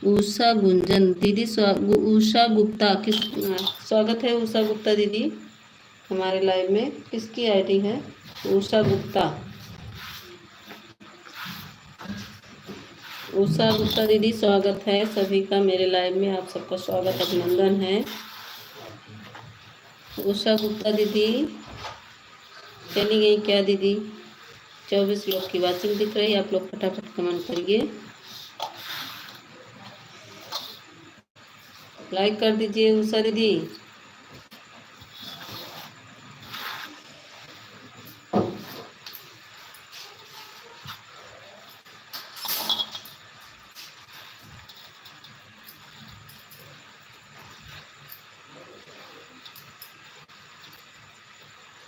उषा गुंजन दीदी, उषा गुप्ता किस, स्वागत है उषा गुप्ता दीदी हमारे लाइव में। किसकी आईडी है उषा गुप्ता? उषा गुप्ता दीदी स्वागत है सभी का मेरे लाइव में, आप सबका स्वागत अभिनंदन है। उषा गुप्ता दीदी चली गई क्या दीदी? 24 लोग की वाचिंग दिख रही है, आप लोग फटाफट कमेंट करिए, लाइक कर दीजिए उषा दीदी।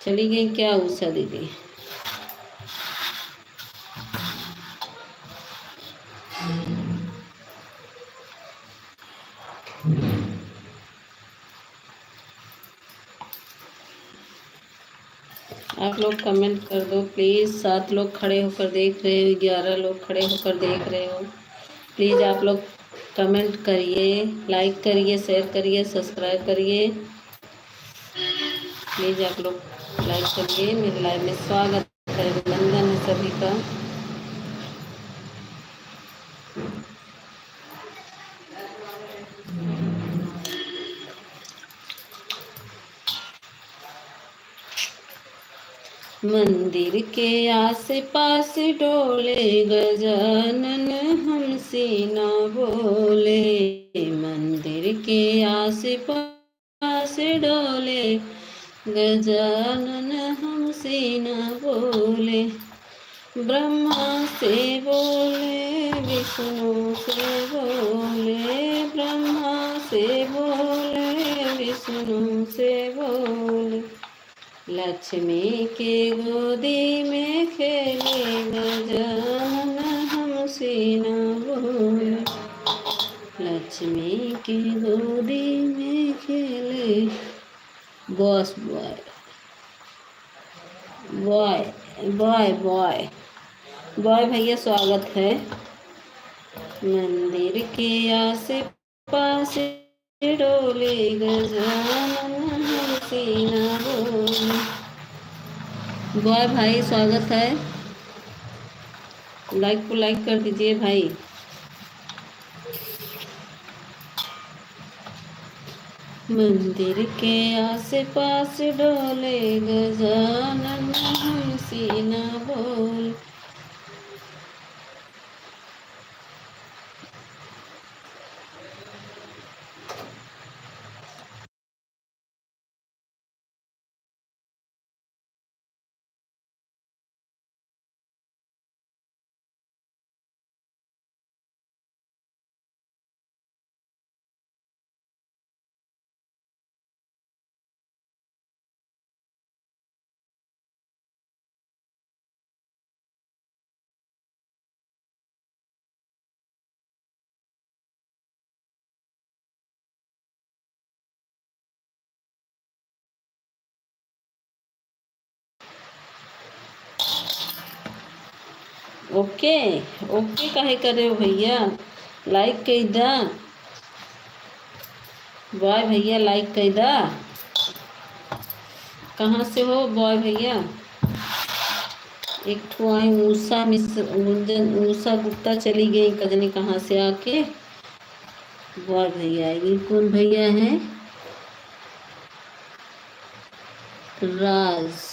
चली गई क्या उषा दीदी? आप लोग कमेंट कर दो प्लीज़। 7 लोग खड़े होकर देख रहे हो, 11 लोग खड़े होकर देख रहे हो। प्लीज़ आप लोग कमेंट करिए, लाइक करिए, शेयर करिए, सब्सक्राइब करिए। प्लीज़ आप लोग लाइक करिए। मेरे लाइव में स्वागत है, अभिनंदन है सभी का। मंदिर के आस पास डोले गजानन, हमसे ना बोले। मंदिर के आस पास डोले गजानन, हमसे ना बोले। ब्रह्मा से बोले, विष्णु से बोले, ब्रह्मा से बोले, विष्णु से बोले। लक्ष्मी के गोदी में खेले गजानन, हमसे न बोले। लक्ष्मी की गोदी में खेले। Boss boy boy boy boy boy भैया स्वागत है। मंदिर के आस पास डोले गजानन, हमसे न बोले। बॉय भाई स्वागत है, लाइक को लाइक कर दीजिए भाई। मंदिर के आस पास डोले गजानन, हमसे न बोले। ओके ओके काहे कर रहे हो भैया? लाइक कई दा बॉय भैया, लाइक कई दा। कहाँ से हो बॉय भैया? एक ठो आई उषा गुंजन, उषा गुप्ता चली गई कजनी कहाँ से आके। बॉय भैया ये कौन भैया है? राज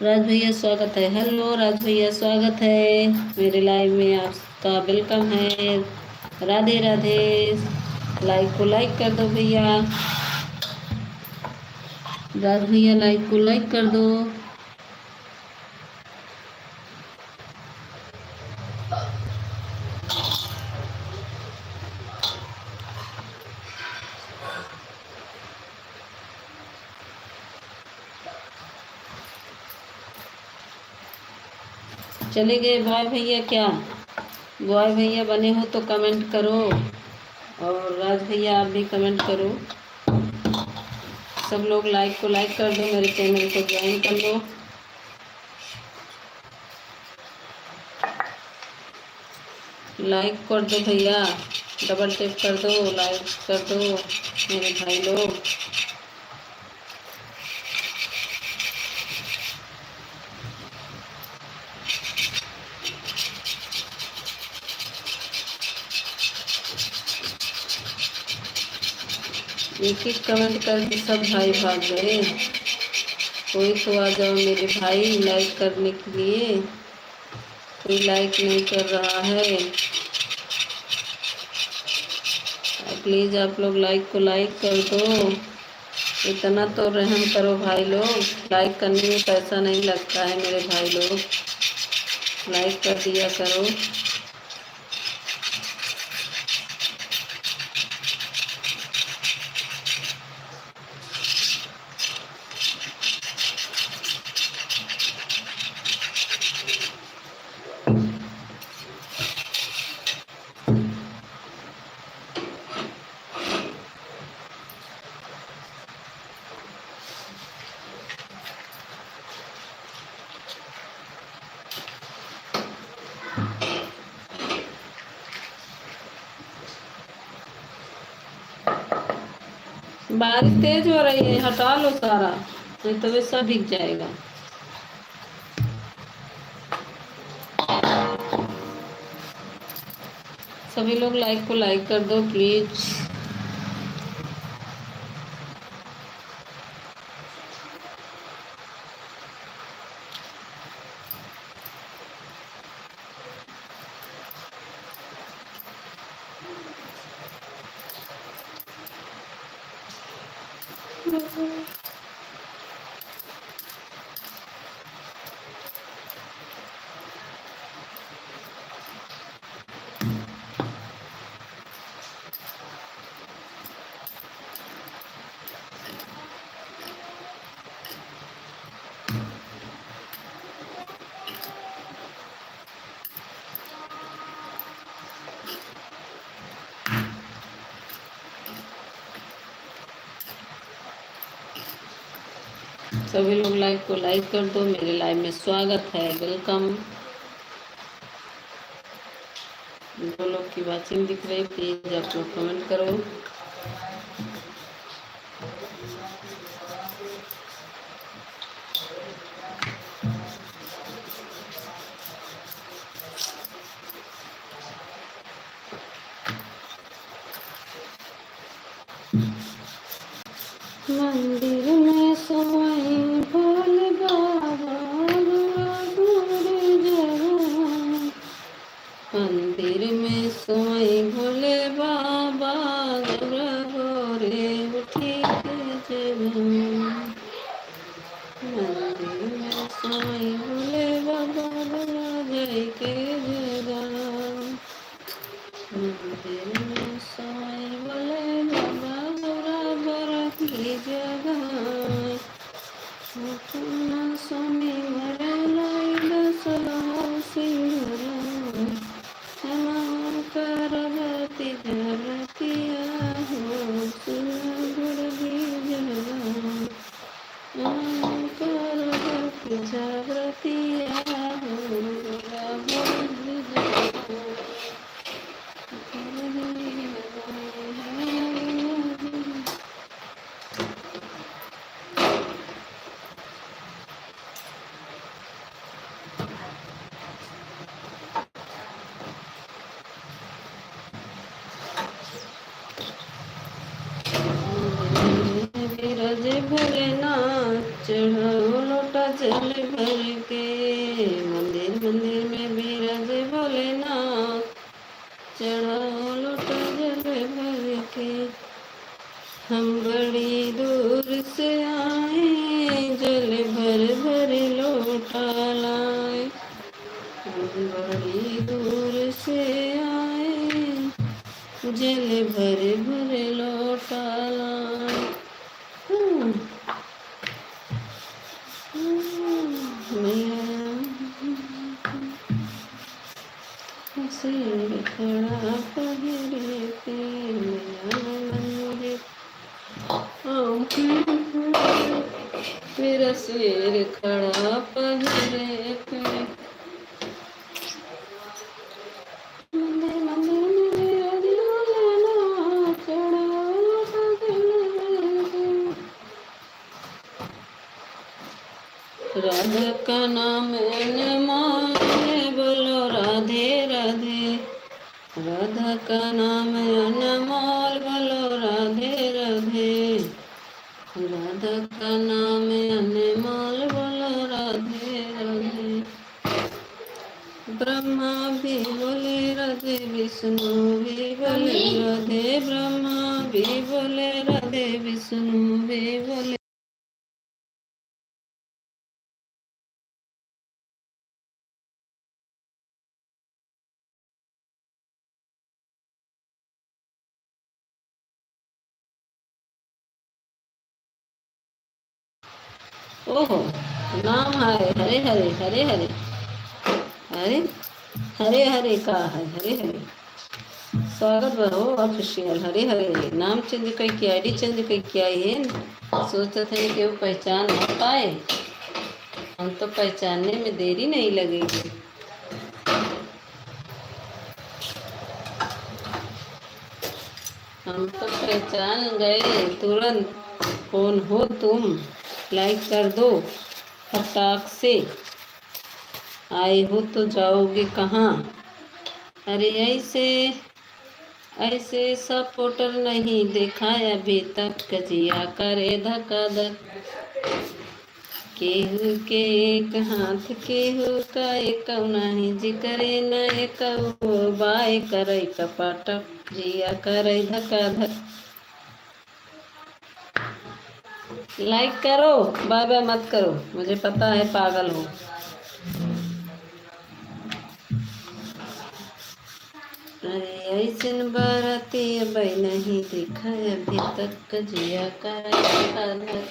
राज भैया स्वागत है। हेलो राज भैया स्वागत है मेरे लाइव में, आपका वेलकम है। राधे राधे। लाइक को लाइक कर दो भैया। राज भैया लाइक को लाइक कर दो। चले गए बॉय भैया क्या? बॉय भैया बने हो तो कमेंट करो, और राज भैया आप भी कमेंट करो। सब लोग लाइक को लाइक कर दो, मेरे चैनल को ज्वाइन कर लो। लाइक कर दो भैया, डबल टिप कर दो, लाइक कर दो मेरे भाई लोग। एक एक कमेंट करके सब भाई भाग गए। कोई तो आ जाओ मेरे भाई लाइक करने के लिए। कोई लाइक नहीं कर रहा है। प्लीज़ आप लोग लाइक को लाइक कर दो। इतना तो रहम करो भाई लोग। लाइक करने में पैसा नहीं लगता है मेरे भाई लोग, लाइक कर दिया करो। बारिश तेज हो रही है, हटा लो सारा, नहीं तो वे सब भीग जाएगा। सभी लोग लाइक को लाइक कर दो प्लीज। सभी लोग लाइक को लाइक कर दो। मेरे लाइव में स्वागत है, वेलकम। जो लोग की वाचिंग दिख रही प्लीज आप लोग कमेंट करो। मंदिर में सोए भोले बाबा, मंदिर में सोए भोले बाबा, गोरे उठी के जगह। मंदिर में सोए भोले बाबा, जय के जगह। मंदिर में सोए भोले बाबा, गोरा की जगह। स्वामी मरे लाई दसलो सिंगरा, करवती धरतिया हो सुरगुड़ी जगह। करवती जागृतिया हो गुरगुड़ी जगह। बिरज भोलेनाथ चढ़ो लोटा जल भर के। मंदिर मंदिर में बिरज भोलेनाथ चढ़ो लोटा जल भर के। हम बड़ी दूर से आए जल भर भर लोटा लाए। हम बड़ी दूर से आए जल भर भर लोटा लाए। सिर खड़ा पहरे पे मेरा सिर खड़ा पहरे पे। मंदिर राधा का नाम अनमोल है, बोलो राधे राधे। राधा का नाम अनमोल, बोलो राधे राधे। राधा का नाम अनमोल, बोलो राधे राधे। ब्रह्मा भी बोले राधे, विष्णु भी बोले राधे। ब्रह्मा भी बोले राधे, विष्णु भी बोले। ओहो, नाम है हरे हरे हरे हरे हरे हरे हरे का है हरे हरे। स्वागत बहो ऑफिशियल हरे हरे। नाम चेंज कई किया, आईडी चेंज कई किया है। सोचते थे कि वो पहचान ना पाए, हम तो पहचानने में देरी नहीं लगेगी। हम तो पहचान गए तुरंत। कौन हो तुम? लाइक कर दो फटाक से। आए हो तो जाओगे कहाँ? अरे ऐसे ऐसे सपोर्टर नहीं देखा अभी तक, कजिया करे धक्का धक। केहू के एक हाथ, केहू का एक नहीं, जी करे न एक बाय करे कपाटक, जिया करे धक्का धक। लाइक करो, बाय बाय मत करो, मुझे पता है पागल हो। अरे ऐसन बाराती अब नहीं देखा अभी तक, जिया करे धक्का धक।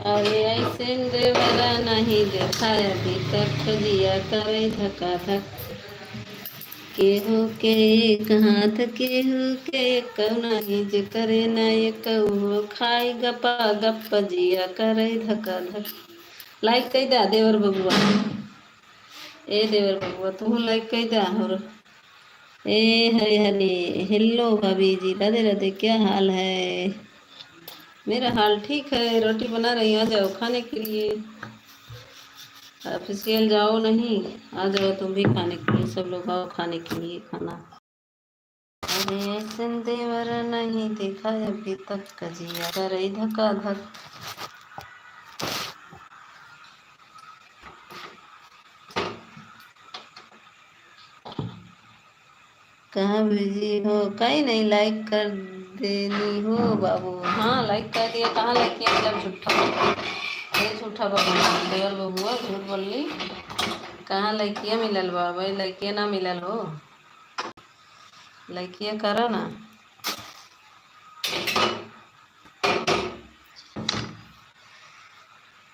अरे ऐसे देवरा नहीं देखा अभी तक, जिया करे धक्का धक। केहू के एक हाथ, केहू के एक नहीं, जे करे न एक खाई गपा गप, जिया करे धक्का धक। लाइक कई दा देवर बबुआ, ए देवर बबुआ तू लाइक कई दा। और ए हरे हरे। हेलो भाभी जी, राधे राधे, क्या हाल है? मेरा हाल ठीक है, रोटी बना रही हूँ, आ जाओ खाने के लिए। ऑफिशियल जाओ नहीं, आ जाओ तुम भी खाने के लिए, सब लोग आओ खाने के लिए खाना। अरे ऐसे देवर नहीं देखा अभी तक, कजिया करे धक्का धक। कहाँ बिजी हो? कहीं नहीं, लाइक कर देनी हो बाबू। हाँ लाइक कर दिया, कहाँ लाइक किया? मतलब झूठा, ये झूठा बाबू देवर बबुआ झूठ बोल ली। कहाँ लाइक किया? मिलल बा भाई, लाइक किया ना मिलल हो, लाइक किया करो ना।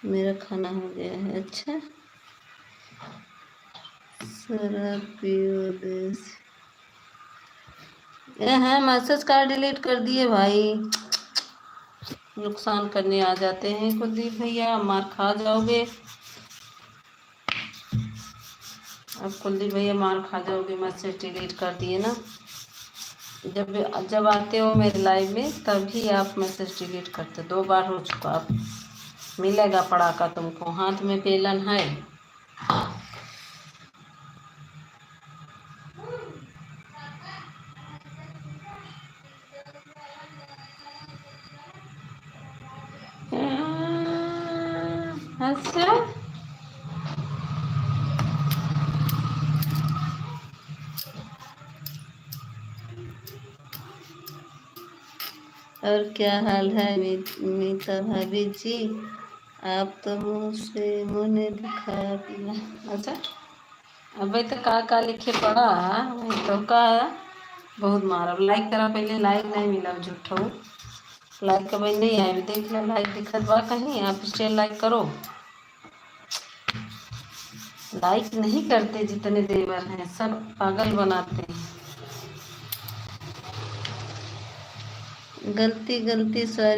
मेरा खाना हो गया है। अच्छा शराब पियो देश। हाँ मैसेज कार्ड डिलीट कर दिए भाई, नुकसान करने आ जाते हैं कुलदीप भैया, मार खा जाओगे। अब कुलदीप भैया मार खा जाओगे, मैसेज डिलीट कर दिए ना। जब जब आते हो मेरे लाइव में तभी आप मैसेज डिलीट करते, 2 बार हो चुका। अब मिलेगा पड़ाका तुमको, हाथ में बेलन है। अच्छा और क्या हाल है मीता भाभी जी? आप तो मुँह से मुँह दिखा दिया। अच्छा अब तो का लिखे पड़ा, वही तो का बहुत मारब। लाइक करा पहले, लाइक नहीं मिला झूठो। लाइक का भाई नहीं आए, देख लो लाइक दिखत बा कहीं, आप स्टेल लाइक करो। लाइक नहीं करते जितने देवर हैं, सब पागल बनाते हैं। गलती गलती सॉरी।